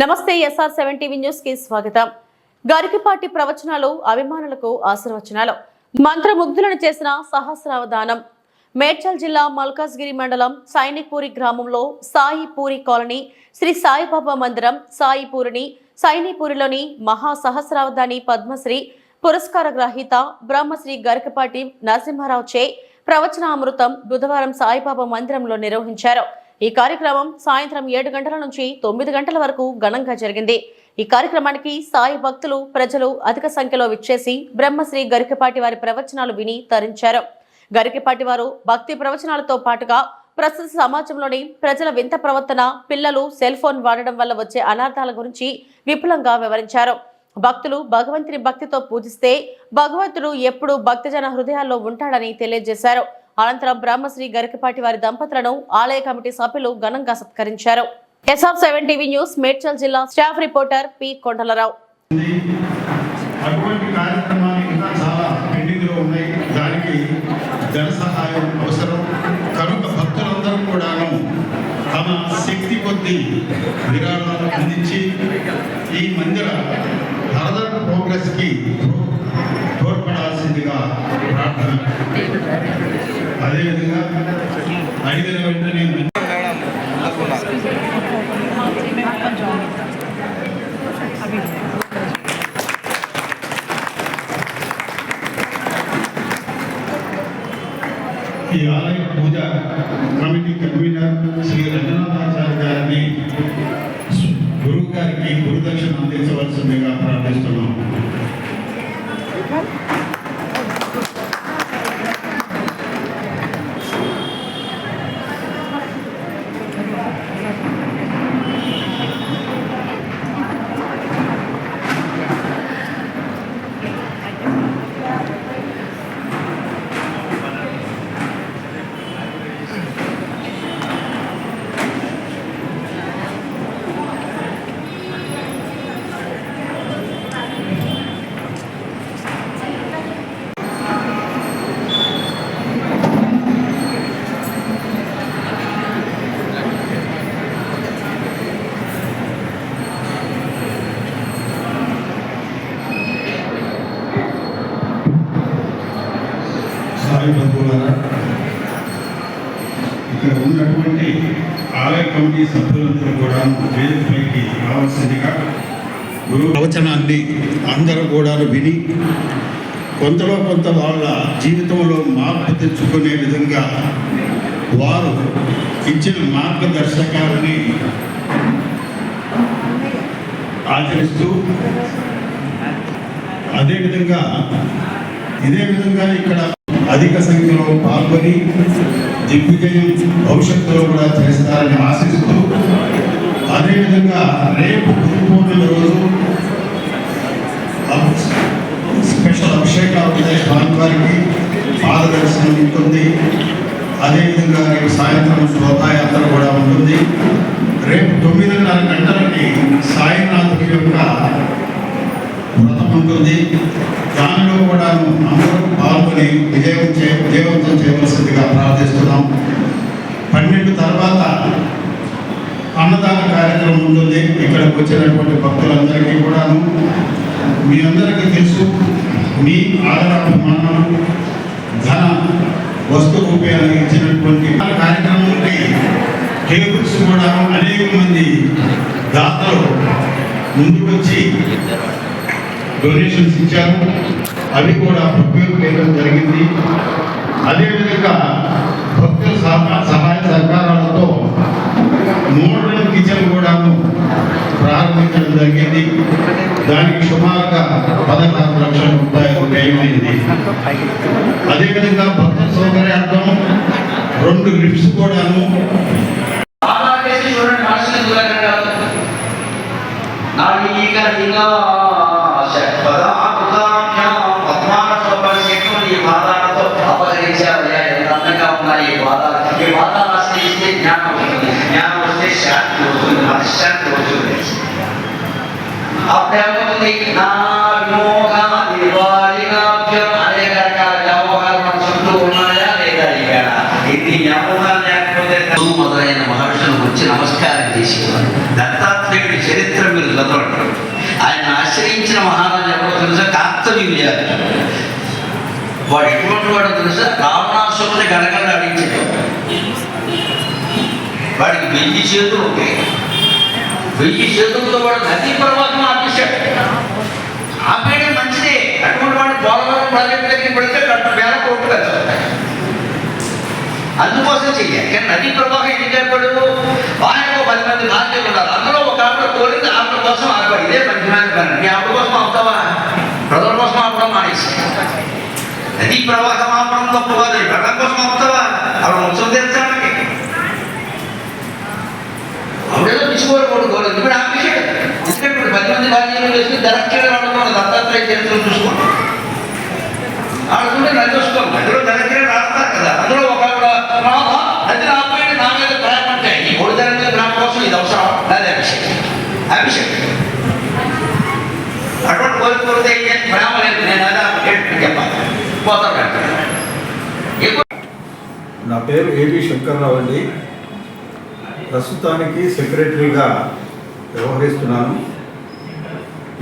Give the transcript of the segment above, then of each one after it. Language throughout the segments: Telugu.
నమస్తే SR7 టీవీ న్యూస్ కి స్వాగతం. గరికపాటి ప్రవచనాలు అభిమానులకు ఆశీర్వచనాలు. మంత్రముగ్ధులను చేసిన సహస్రావధానం. మేడ్చల్ జిల్లా మల్కాజ్గిరి మండలం సైనిక్పూరి గ్రామంలో సాయిపూరి కాలనీ శ్రీ సాయిబాబా మందిరం సాయిపూరిని సైనిపూరిలోని మహా సహస్రావధాని పద్మశ్రీ పురస్కార గ్రహీత బ్రహ్మశ్రీ గరికపాటి నరసింహారావు చే ప్రవచన అమృతం బుధవారం సాయిబాబా మందిరంలో నిర్వహించారు. ఈ కార్యక్రమం సాయంత్రం 7 గంటల నుంచి 9 గంటల వరకు ఘనంగా జరిగింది. ఈ కార్యక్రమానికి సాయి భక్తులు ప్రజలు అధిక సంఖ్యలో విచ్చేసి బ్రహ్మశ్రీ గరికపాటి వారి ప్రవచనాలు విని తరించారు. గరికపాటి వారు భక్తి ప్రవచనాలతో పాటుగా ప్రస్తుత సమాజంలోని ప్రజల వింత ప్రవర్తన, పిల్లలు సెల్ ఫోన్ వాడడం వల్ల వచ్చే అనార్థాల గురించి విపులంగా వివరించారు. భక్తులు భగవంతుని భక్తితో పూజిస్తే భగవంతుడు ఎప్పుడూ భక్తజన హృదయాల్లో ఉంటాడని తెలియజేశారు. అనంతరం బ్రహ్మశ్రీ గరికపాటి వారి దంపతులను ఆలయ కమిటీ సభ్యులు ఘనంగా సత్కరించారు. SR7 టీవీ న్యూస్ మేడ్చల్ జిల్లా స్టాఫ్ రిపోర్టర్ పి కొండలరావు. అటువంటి కార్యక్రమాలు ఇంకా చాలా పెండింగ్ లో ఉన్నాయి. దానికి జన సహాయం అవసరం కనుక భక్తులందరూ కూడాను తమ శక్తి కొద్ది విరాళాలు అందించి ఈ మందిర ఫర్దర్ ప్రోగ్రెస్ కి తోడ్పడాల్సిందిగా ప్రార్థన. అదేవిధంగా అడిగిన వెంటనే ఈ ఆలయ పూజ కమిటీ కన్వీనర్ శ్రీ రంగనాథాచార్య గారిని గురువు గారికి గురుదక్షిణ అందించవలసిందిగా ప్రార్థిస్తున్నాం. ఇక్కడ ఉన్నటువంటి ఆలయ కమిటీ సభ్యులందరూ కూడా వేదికపైకి రావాల్సిందిగా గురు ప్రవచనాన్ని అందరూ కూడా విని కొంతలో కొంత వాళ్ళ జీవితంలో మార్పు తెచ్చుకునే విధంగా వారు ఇచ్చిన మార్గదర్శకాలని ఆచరిస్తూ ఇదే విధంగా ఇక్కడ అధిక సంఖ్యలో పాల్గొని దిగ్విజయం భవిష్యత్తులో కూడా చేస్తారని ఆశిస్తూ, అదేవిధంగా రేపు గురు పూర్ణిమ రోజు స్పెషల్ అభిషేకాలు ఉంటాయి. స్వామివారికి పాదదర్శనం ఉంటుంది. అదేవిధంగా రేపు సాయంత్రం శోభాయాత్ర కూడా ఉంటుంది. రేపు 9:30 గంటలకి సాయినాథుడి యొక్క వ్రతం ఉంటుంది. దానిలో కూడా అందరూ పాల్గొని విజయవంతం చేయవలసిందిగా ప్రార్థిస్తున్నాం. 12 తర్వాత అన్నదాన కార్యక్రమం ఉంటుంది. ఇక్కడికి వచ్చినటువంటి భక్తులందరికీ కూడాను మీ అందరికీ తెలుసు, మీ ఆదరాభిమానాలు ధన వస్తు రూపాయలు ఇచ్చినటువంటి కార్యక్రమానికి టేబుల్స్ కూడా అనేక మంది దాతలు ముందుకు వచ్చి డొనేషన్స్ ఇచ్చారు. అవి కూడా ప్రొక్యూర్ చేయడం జరిగింది. అదేవిధంగా భక్తుల సహాయ సహకారాలతో మోడల్ కిచెన్ కూడా ప్రారంభించడం జరిగింది. దానికి సుమారుగా 16 లక్షల రూపాయలు వ్యయమైంది. అదేవిధంగా భక్తుల సౌకర్యార్థం 2 లిఫ్ట్స్ కూడాను మొదలైన మహర్షులు వచ్చి నమస్కారం చేసేవారు. దత్తాత్రేయుడి చరిత్ర విద్యార్థులు. వాడు ఎటువంటి వాడు తెలుసా? రావణాసురుని గడగడ అడిగించాడు. వాడికి 1000 చేతులు ఉంటాయి. 1000 చేతులతో వాడు నదీ ప్రవాహం ఆపేశాడు. ఆపేయడం మంచిదే. అటువంటి వాడు పోలవరం ప్రాజెక్టు దగ్గరికి పెడితే 1,000 కోట్లు ఖర్చు అవుతాయి. అందుకోసం చెయ్యాలి. కానీ నదీ ప్రవాహం ఎందుకు ఏర్పడు? ఆయనకు 10 మంది భార్యలు ఉన్నారు. అందులో ఒక ఆవిడ కోరింది, ఆవిడ కోసం ఆపడు. ఇదే మంచిమైన పని. నీ ఆవిడ కోసం ఆపుతావా? ప్రజల కోసం ఆపడం మానేసి. నదీ ప్రవాహం ఆపడం తప్పు కాదు. ప్రజల కోసం ఆపుతావా? ఆవిడ ముచ్చలు తెచ్చానికి ఆవిడేదో తీసుకోవాలి ఎందుకంటే ఆపేసాడు. ఎందుకంటే 10 మంది భార్యలు వేసి దరక్షణ రావడం దత్తాత్రేయ చరిత్రలు చూసుకోండి. ఆడుకుంటే నది చూసుకోండి. నదిలో దరక్షణ రాస్తారు కదా. అందులో ఒక నది ఆపేయండి, నా మీద ప్రేమ అంటే ఈ 3 జనం మీద ప్రేమ కోసం ఇది అవసరం. అదే అభిషేకం. అభిషేకం అటువంటి కోరితే ప్రేమ లేదు. నేను అదే చెప్పాలి. పోతాడు. నా పేరు ఏబి శంకర్రావు అండి. ప్రస్తుతానికి సెక్రటరీగా వ్యవహరిస్తున్నాను.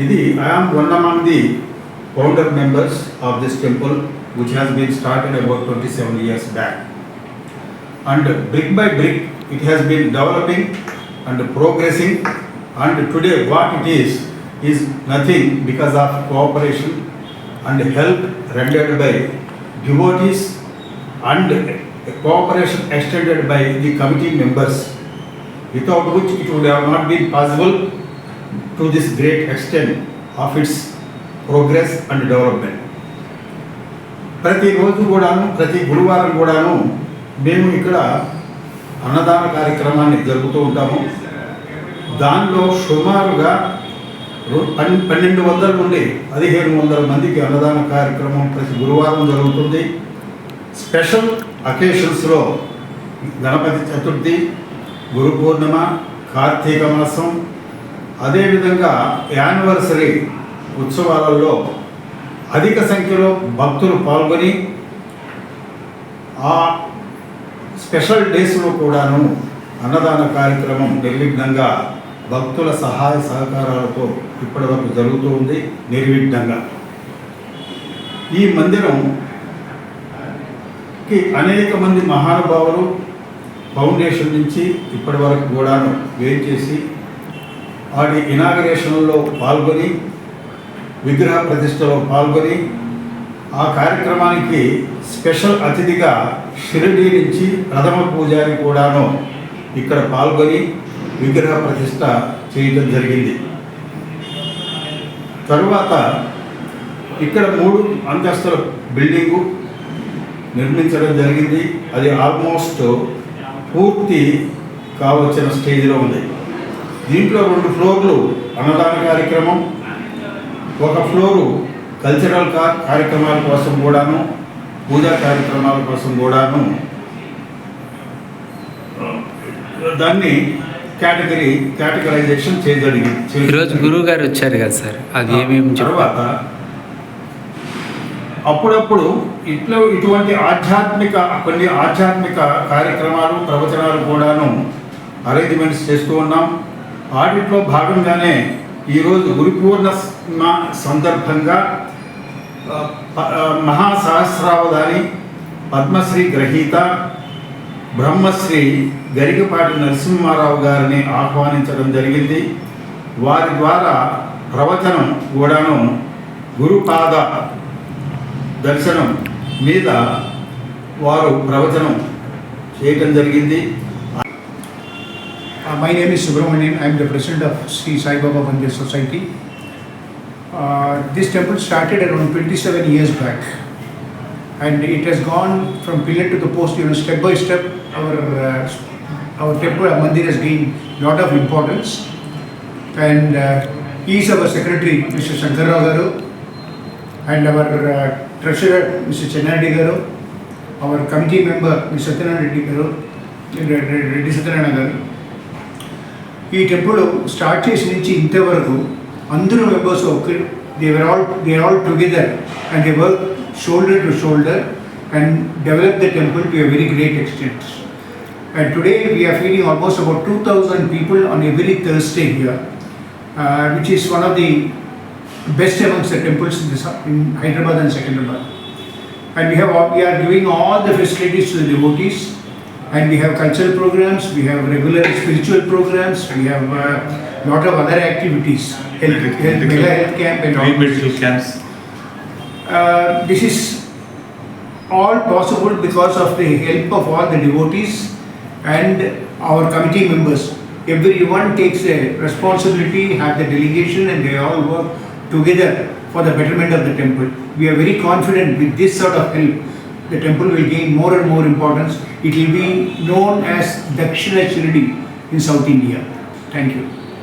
ఇది I am one among the founder members of this temple, which has been started about 27 years back. And brick by brick it has been developing and progressing, and today what it is nothing because of cooperation and help rendered by devotees and cooperation extended by the committee members, without which it would have not been possible to this great extent of its progress and development. ప్రతిరోజు కూడాను, ప్రతి గురువారం కూడాను మేము ఇక్కడ అన్నదాన కార్యక్రమాన్ని జరుపుతూ ఉంటాము. దానిలో సుమారుగా 1200 నుండి 1500 మందికి అన్నదాన కార్యక్రమం ప్రతి గురువారం జరుగుతుంది. స్పెషల్ అకేషన్స్లో గణపతి చతుర్థి, గురు పూర్ణిమ, కార్తీక మాసం, అదేవిధంగా యానివర్సరీ ఉత్సవాలలో అధిక సంఖ్యలో భక్తులు పాల్గొని ఆ స్పెషల్ డేస్లో కూడాను అన్నదాన కార్యక్రమం నిర్విఘ్నంగా భక్తుల సహాయ సహకారాలతో ఇప్పటివరకు జరుగుతూ ఉంది. నిర్విఘ్నంగా ఈ మందిరంకి అనేక మంది మహానుభావులు ఫౌండేషన్ నుంచి ఇప్పటి వరకు కూడాను వెయిట్ చేసి వాటి ఇనాగరేషన్లో పాల్గొని, విగ్రహ ప్రతిష్టలో పాల్గొని, ఆ కార్యక్రమానికి స్పెషల్ అతిథిగా షిరిడీ నుంచి ప్రథమ పూజారి కూడాను ఇక్కడ పాల్గొని విగ్రహ ప్రతిష్ట చేయడం జరిగింది. తరువాత ఇక్కడ 3 అంతస్తుల బిల్డింగు నిర్మించడం జరిగింది. అది ఆల్మోస్ట్ పూర్తి కావచ్చిన స్టేజ్లో ఉంది. దీంట్లో 2 ఫ్లోర్లు అన్నదాన కార్యక్రమం, 1 ఫ్లోరు కల్చరల్ కార్యక్రమాల కోసం కూడాను, పూజా కార్యక్రమాల కోసం కూడాను దాన్ని కేటగరైజేషన్ చేయగలిగింది. ఈరోజు గురువు గారు వచ్చారు కదా సార్, అది ఏమేమి తర్వాత అప్పుడప్పుడు ఇటువంటి కొన్ని ఆధ్యాత్మిక కార్యక్రమాలు, ప్రవచనాలు కూడాను అరేంజ్మెంట్స్ చేస్తూ ఉన్నాం. వాటిలో భాగంగానే ఈరోజు గురు పూర్ణిమ సందర్భంగా మహాసహస్రావధాని పద్మశ్రీ గ్రహీత బ్రహ్మశ్రీ గరికపాటి నరసింహారావు గారిని ఆహ్వానించడం జరిగింది. వారి ద్వారా ప్రవచనం కూడాను గురుపాద దర్శనం మీద వారు ప్రవచనం చేయడం జరిగింది. My name is Subramanian. I am the president of Sri Sai Baba Mandir Society. This temple started around 27 years back, and it has gone from pillar to the post. Step by step, our temple, our mandir has gained lot of importance. And he is our secretary, Mr. Shankarrao Garu, and our treasurer, Mr. Chennadi Garu, our committee member, Mr. Satyanarayana Reddy Garu, Reddy Satyanarayana Garu. ఈ టెంపుల్ స్టార్ట్ చేసి నుంచి ఇంతవరకు అందరూ members they are all together and they work shoulder to shoulder and develop the temple to a very great extent. And today we are feeding almost about 2,000 people on every Thursday here, which is one of the best amongst the temples in Hyderabad and Secunderabad. And we are giving all the facilities to the devotees, and we have cultural programs, we have regular spiritual programs, we have a lot of other activities, mega health camp and all. Medical camps. This is all possible because of the help of all the devotees and our committee members. Everyone takes a responsibility, have the delegation, and they all work together for the betterment of the temple. We are very confident with this sort of help, the temple will gain more and more importance. It will be known as Dakshina Shirdi in South India. Thank you.